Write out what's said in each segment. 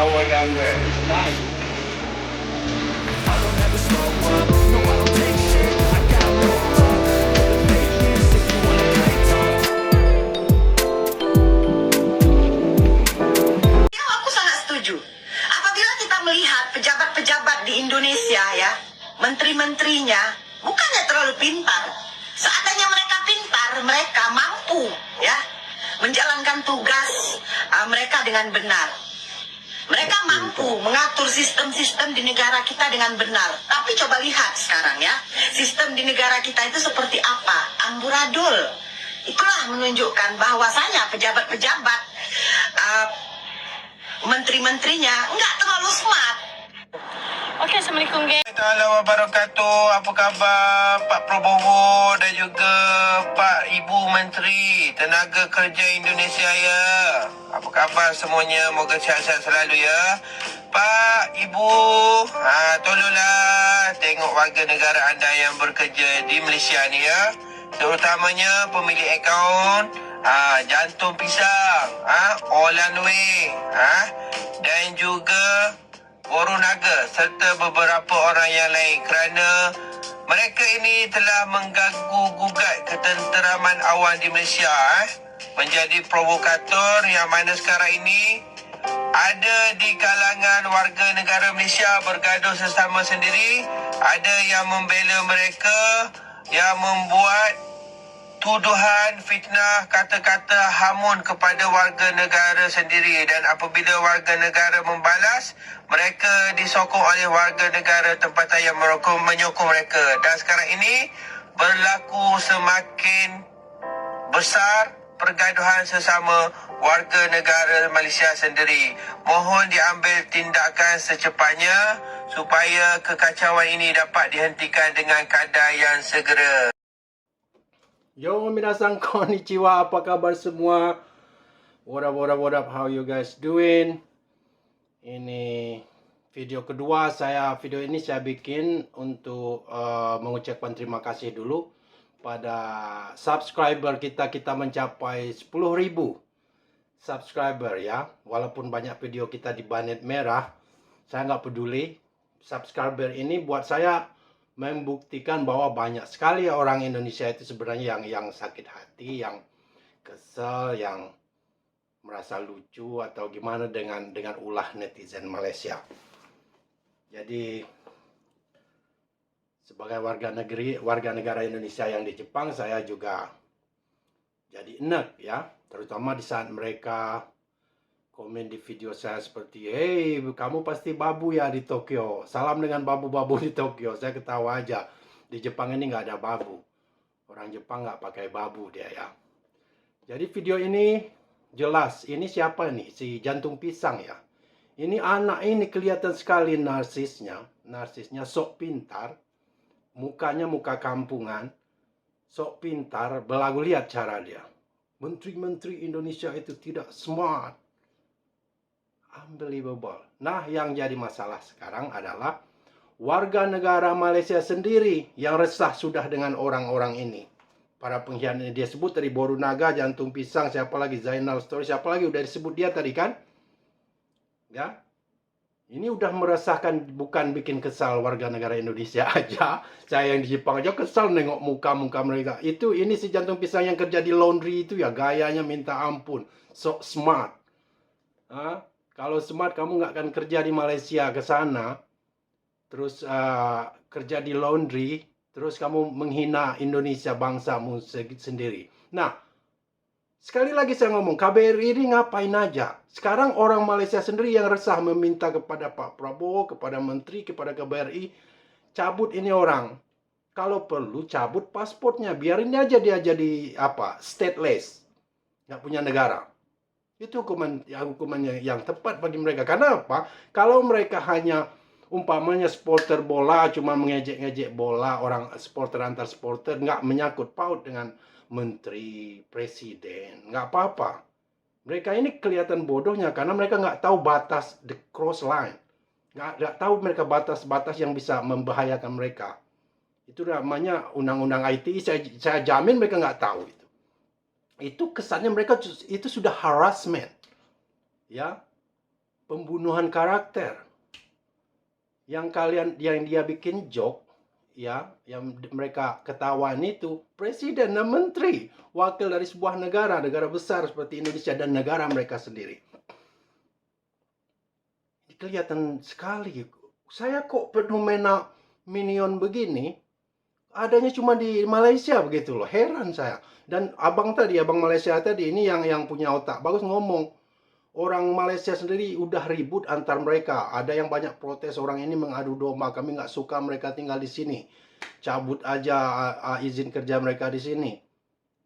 what I'm wearing. It's nice. Aku sangat setuju. Apabila kita melihat pejabat-pejabat di Indonesia ya, menteri-menterinya bukannya terlalu pintar. Seandainya mereka pintar, mereka mampu ya menjalankan tugas mereka dengan benar. Mereka mampu mengatur sistem-sistem di negara kita dengan benar. Tapi coba lihat sekarang ya, sistem di negara kita itu seperti apa? Amburadul. Itulah menunjukkan bahwasanya pejabat-pejabat menteri-menterinya nggak terlalu smart. Oke, Assalamualaikum guys. Assalamualaikum wabarakatuh. Apa khabar Pak Prabowo dan juga Pak Ibu Menteri Tenaga Kerja Indonesia ya? Apa khabar semuanya? Moga sihat-sihat selalu ya. Pak, Ibu, tolonglah tengok warga negara anda yang bekerja di Malaysia ni ya. Terutamanya pemilik akaun Jantung Pisang, All Way, dan juga Borunaga serta beberapa orang yang lain kerana mereka ini telah mengganggu-gugat ketenteraman awan di Malaysia, menjadi provokator yang mana sekarang ini ada di kalangan warga negara Malaysia bergaduh sesama sendiri, ada yang membela mereka, yang membuat tuduhan, fitnah, kata-kata hamun kepada warga negara sendiri, dan apabila warga negara membalas, mereka disokong oleh warga negara tempatan yang menyokong mereka. Dan sekarang ini berlaku semakin besar pergaduhan sesama warga negara Malaysia sendiri. Mohon diambil tindakan secepatnya supaya kekacauan ini dapat dihentikan dengan kadar yang segera. Yo, minasan konnichiwa, apa kabar semua? What up, how you guys doing? Ini video kedua video ini saya bikin untuk mengucapkan terima kasih dulu pada subscriber kita mencapai 10.000 subscriber ya. Walaupun banyak video kita di banet merah, saya nggak peduli. Subscriber ini buat saya membuktikan bahwa banyak sekali orang Indonesia itu sebenarnya yang sakit hati, yang kesel, yang merasa lucu atau gimana dengan ulah netizen Malaysia. Jadi sebagai warga negara Indonesia yang di Jepang, saya juga jadi enek ya, terutama di saat mereka komen di video saya seperti, "Hey, kamu pasti babu ya di Tokyo. Salam dengan babu-babu di Tokyo." Saya ketawa aja. Di Jepang ini nggak ada babu. Orang Jepang nggak pakai babu dia ya. Jadi video ini jelas. Ini siapa nih? Si Jantung Pisang ya. Ini anak ini kelihatan sekali narsisnya. Narsisnya sok pintar. Mukanya muka kampungan. Sok pintar. Belagu lihat cara dia. Menteri-menteri Indonesia itu tidak smart. Unbelievable. Nah, yang jadi masalah sekarang adalah warga negara Malaysia sendiri yang resah sudah dengan orang-orang ini. Para pengkhianat ini dia sebut dari Borunaga, Jantung Pisang, siapa lagi, Zainal Story, siapa lagi udah disebut dia tadi kan? Ya. Ini udah meresahkan, bukan bikin kesal warga negara Indonesia aja. Saya yang di Jepang aja kesal nengok muka-muka mereka. Ini si Jantung Pisang yang kerja di laundry itu ya, gayanya minta ampun. So smart. Kalau smart kamu nggak akan kerja di Malaysia ke sana, terus kerja di laundry, terus kamu menghina Indonesia bangsamu sendiri. Nah, sekali lagi saya ngomong, KBRI ini ngapain aja? Sekarang orang Malaysia sendiri yang resah meminta kepada Pak Prabowo, kepada Menteri, kepada KBRI, cabut ini orang. Kalau perlu cabut pasportnya, biarin aja dia jadi stateless, nggak punya negara. Itu hukuman yang tepat bagi mereka. Karena apa? Kalau mereka hanya umpamanya supporter bola, cuma mengejek-ngejek bola, orang supporter antar supporter, nggak menyangkut paut dengan menteri, presiden, nggak apa-apa. Mereka ini kelihatan bodohnya karena mereka nggak tahu batas the cross line. Nggak tahu mereka batas-batas yang bisa membahayakan mereka. Itu namanya undang-undang ITE, saya jamin mereka nggak tahu itu. Itu kesannya mereka itu sudah harassment. Ya. pembunuhan karakter. Yang dia bikin joke, ya, yang mereka ketahuan itu presiden dan menteri, wakil dari sebuah negara besar seperti Indonesia dan negara mereka sendiri. Kelihatan sekali. Saya kok fenomena minion begini adanya cuma di Malaysia begitu loh. Heran saya. Dan abang Malaysia tadi ini yang punya otak bagus ngomong. Orang Malaysia sendiri udah ribut antar mereka. Ada yang banyak protes, orang ini mengadu domba. Kami nggak suka mereka tinggal di sini. Cabut aja izin kerja mereka di sini.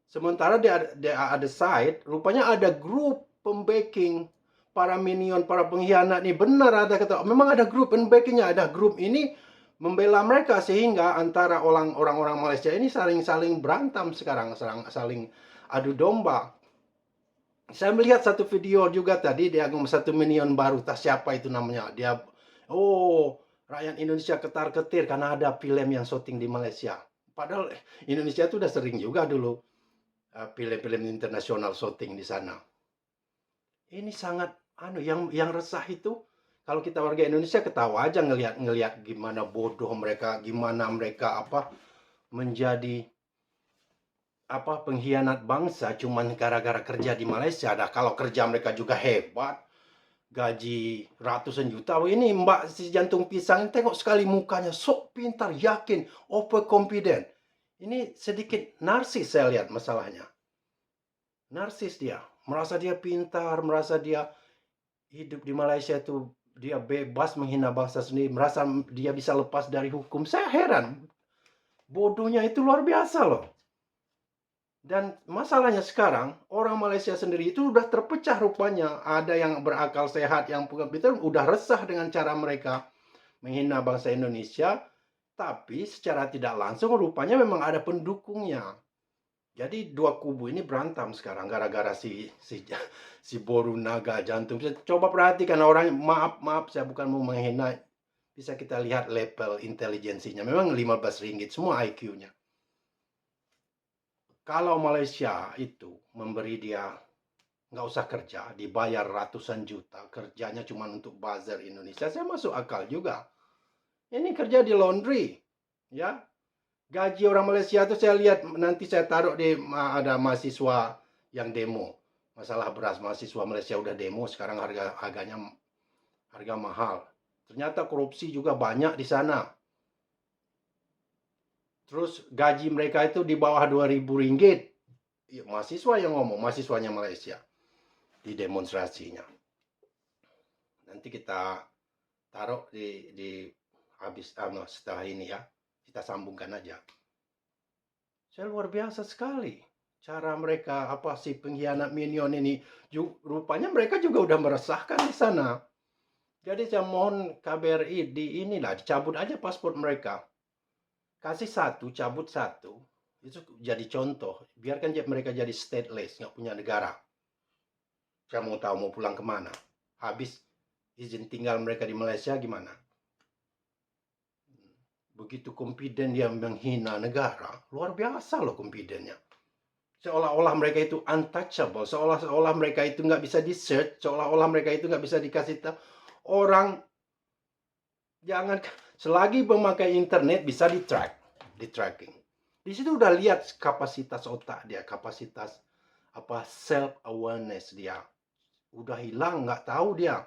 Sementara di ada side, rupanya ada grup pembacking para minion, para pengkhianat ini. Benar ada kata, memang ada grup pembackingnya, ada grup ini membela mereka sehingga antara orang-orang Malaysia ini saling berantem sekarang, saling adu domba. Saya melihat satu video juga tadi, dia ngomong satu minion baru, tak siapa itu namanya. Dia, rakyat Indonesia ketar-ketir karena ada film yang syuting di Malaysia. Padahal Indonesia itu udah sering juga dulu film-film internasional syuting di sana. Ini sangat yang resah itu, kalau kita warga Indonesia ketawa aja ngelihat gimana bodoh mereka, gimana mereka menjadi pengkhianat bangsa cuman gara-gara kerja di Malaysia. Nah, kalau kerja mereka juga hebat, gaji ratusan juta. Ini mbak si jantung pisang, tengok sekali mukanya, sok pintar, yakin, overconfident. Ini sedikit narsis saya lihat masalahnya. Narsis dia, merasa dia pintar, merasa dia hidup di Malaysia itu dia bebas menghina bangsa sendiri, merasa dia bisa lepas dari hukum. Saya heran. Bodohnya itu luar biasa loh. Dan masalahnya sekarang, orang Malaysia sendiri itu udah terpecah rupanya. Ada yang berakal sehat, yang pintar, udah resah dengan cara mereka menghina bangsa Indonesia. Tapi secara tidak langsung rupanya memang ada pendukungnya. Jadi dua kubu ini berantem sekarang gara-gara si Boru Naga jantung. Coba perhatikan orang, maaf saya bukan mau menghina. Bisa kita lihat level intelijensinya. Memang 15 ringgit semua IQ-nya. Kalau Malaysia itu memberi dia nggak usah kerja, dibayar ratusan juta, kerjanya cuma untuk buzzer Indonesia, saya masuk akal juga. Ini kerja di laundry, ya. Gaji orang Malaysia itu saya lihat, nanti saya taruh di ada mahasiswa yang demo. Masalah beras, mahasiswa Malaysia udah demo, sekarang harga mahal. Ternyata korupsi juga banyak di sana. Terus gaji mereka itu di bawah 2.000 ringgit. Ya, mahasiswa yang ngomong, mahasiswanya Malaysia di demonstrasinya. Nanti kita taruh di habis setelah ini ya. Kita sambungkan aja. Saya luar biasa sekali cara mereka si pengkhianat minion ini. Rupanya mereka juga udah meresahkan di sana. Jadi saya mohon KBRI dicabut aja paspor mereka. Kasih satu, cabut satu. Itu jadi contoh. Biarkan mereka jadi stateless, nggak punya negara. Saya mau tahu mau pulang kemana. Habis izin tinggal mereka di Malaysia gimana? Begitu confident dia menghina negara, luar biasa loh confidennya. Seolah-olah mereka itu untouchable, seolah-olah mereka itu nggak bisa di-search, seolah-olah mereka itu nggak bisa dikasih tahu. Orang jangan, selagi memakai internet bisa di-tracking. Di situ udah lihat kapasitas otak dia, kapasitas self-awareness dia. Udah hilang, nggak tahu dia.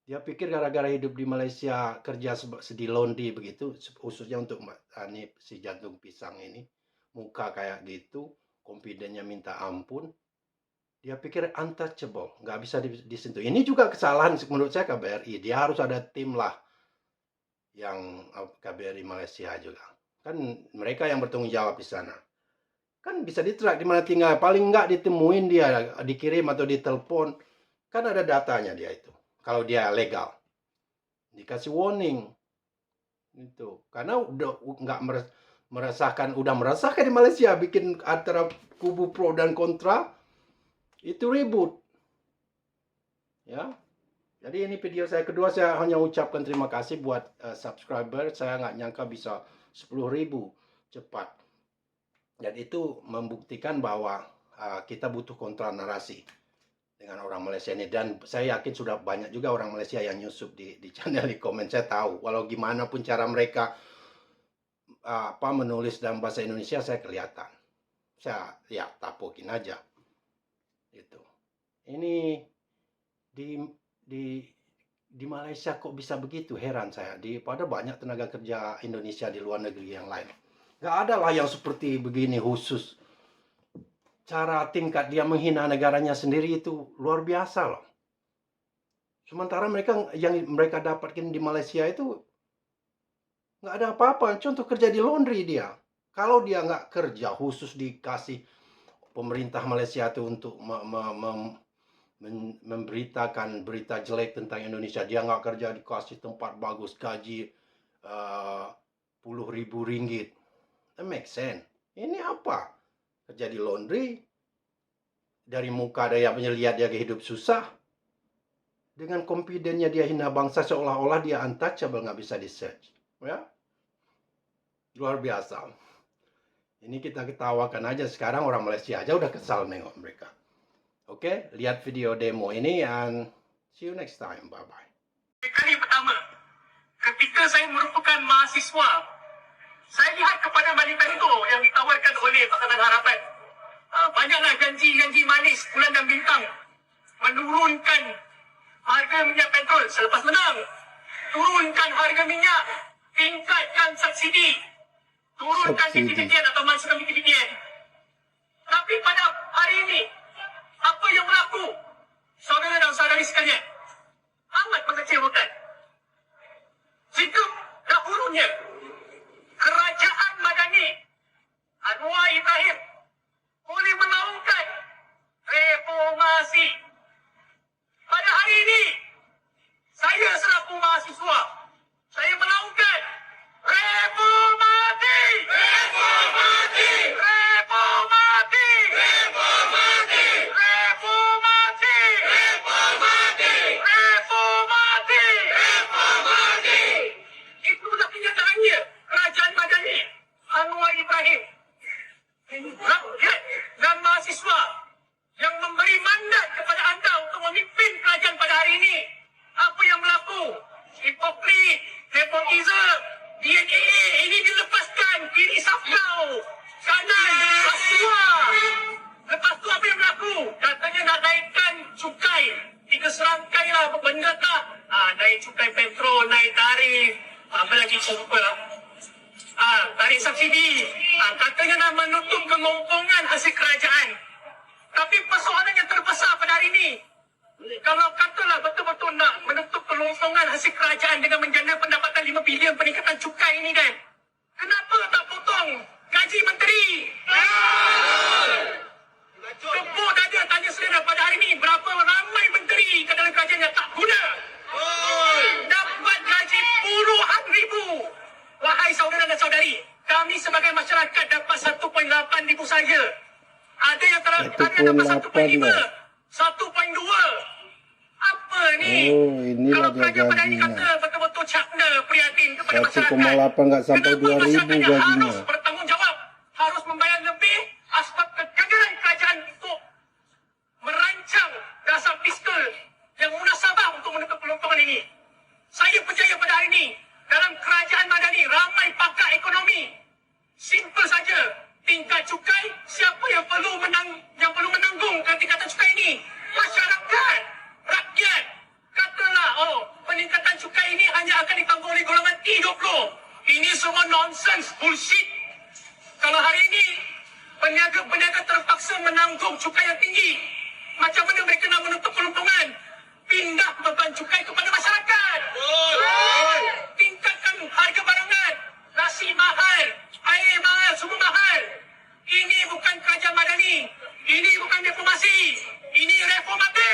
Dia pikir gara-gara hidup di Malaysia kerja di laundry begitu, khususnya untuk si jantung pisang ini, muka kayak gitu, confidentnya minta ampun, dia pikir untouchable, nggak bisa disentuh. Ini juga kesalahan menurut saya KBRI. Dia harus ada tim lah yang KBRI Malaysia juga. Kan mereka yang bertanggung jawab di sana. Kan bisa di-track di mana tinggal, paling nggak ditemuin dia, dikirim atau ditelepon, kan ada datanya dia itu. Kalau dia legal, dikasih warning, itu karena udah nggak udah meresahkan di Malaysia, bikin antara kubu pro dan kontra itu ribut, ya. Jadi ini video saya kedua, saya hanya ucapkan terima kasih buat subscriber, saya nggak nyangka bisa 10.000 cepat, dan itu membuktikan bahwa kita butuh kontra narasi. dengan orang Malaysia ini. Dan saya yakin sudah banyak juga orang Malaysia yang nyusup di channel di komen. Saya tahu walau gimana pun cara mereka menulis dalam bahasa Indonesia, saya kelihatan. Saya ya tapokin aja gitu. Ini di Malaysia kok bisa begitu, heran saya. Pada banyak tenaga kerja Indonesia di luar negeri yang lain, nggak ada lah yang seperti begini khusus. Cara tingkat dia menghina negaranya sendiri itu luar biasa loh. Sementara yang mereka dapatkan di Malaysia itu nggak ada apa-apa. Contoh kerja di laundry dia. Kalau dia nggak kerja, khusus dikasih pemerintah Malaysia itu untuk memberitakan berita jelek tentang Indonesia. Dia nggak kerja, dikasih tempat bagus, gaji 10.000 ringgit. That makes sense. Ini apa? Kerja di laundry, dari muka dia lihat dia hidup susah. Dengan confidennya dia hina bangsa, seolah-olah dia untouchable, nggak bisa di-search. Ya? Luar biasa. Ini kita ketawakan aja, sekarang orang Malaysia aja udah kesal nengok mereka. Oke, lihat video demo ini and see you next time. Bye-bye. Kali pertama, ketika saya merupakan mahasiswa, saya lihat kepada wanita itu yang ditawarkan oleh Pakatan Harapan. Banyaklah janji-janji manis bulan dan bintang. Menurunkan harga minyak petrol selepas menang. Turunkan harga minyak. Tingkatkan subsidi. Turunkan BTPTN atau mansukan BTPTN. Tapi pada hari ini, apa yang berlaku? Saudara dan saudari sekalian, amat mengecewakan. Jika dahulunya Kerajaan Madani Anwar Ibrahim boleh melakukan reformasi, pada hari ini saya selaku mahasiswa, saya melakukan reformasi. Reformasi. Reformasi. Reformasi. Reformasi. Reformasi. Reformasi. Reformasi. Itulah kenyataannya Kerajaan Madani Anwar Ibrahim. Rakyat dan mahasiswa yang memberi mandat kepada anda untuk memimpin kerajaan pada hari ini, apa yang berlaku? Hipokrit, nepotisme, DNA ini dilepaskan, kiri safkau, kanan rasuah. Lepas tu apa yang berlaku? Katanya nak naikkan cukai, 3 serangkai lah benda tak. Naik cukai petrol, naik tarif, apa lagi saya lupa lah. Tarif subsidi. Katanya nak menutup kelompongan hasil kerajaan. Tapi persoalan yang terbesar pada hari ini, kalau katalah betul-betul nak menutup kelompongan hasil kerajaan dengan menjana pendapatan 5 bilion peningkatan cukai ini kan, kenapa tak potong gaji menteri? Tepuk dada tanya selera pada hari ini, berapa ramai menteri ke dalam kerajaan yang tak guna? Dapat gaji puluhan ribu. Wahai saudara dan saudari, kami sebagai masyarakat dapat 1.8 ribu saja. Ada yang dapat 1.5, 1.2. Apa ni? Kalau kerajaan pada ini kata betul-betul cakna prihatin kepada masyarakat, 1,8 nggak sampai 2.000 gajinya. harus bertanggungjawab, harus membayar lebih asbab kegagalan kerajaan untuk merancang dasar fiskal yang munasabah untuk menutup kelompongan ini. Saya percaya pada hari ini, dalam kerajaan Madani ramai pakar ekonomi. Simple saja, tingkat cukai, siapa yang perlu menanggung tingkatan cukai ini? Masyarakat, rakyat. Katalah, peningkatan cukai ini hanya akan ditanggung oleh golongan T20. Ini semua nonsense, bullshit. Kalau hari ini peniaga-peniaga terpaksa menanggung cukai yang tinggi, macam mana mereka nak menutup kelompongan? Pindah beban cukai kepada masyarakat. Tingkatkan harga barangan, nasi mahal, air mahal, semua mahal. Ini bukan kerajaan Madani. Ini bukan reformasi. Ini reformasi.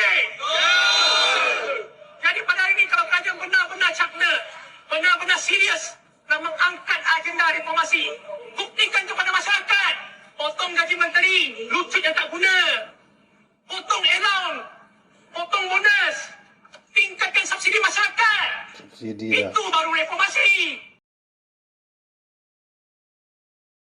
Jadi pada hari ini kalau kerajaan benar-benar cakna, benar-benar serius nak mengangkat agenda reformasi, buktikan kepada masyarakat. Potong gaji menteri, lucut yang tak guna. Potong allowance, potong bonus. Tingkatkan subsidi masyarakat. Subsidi Itu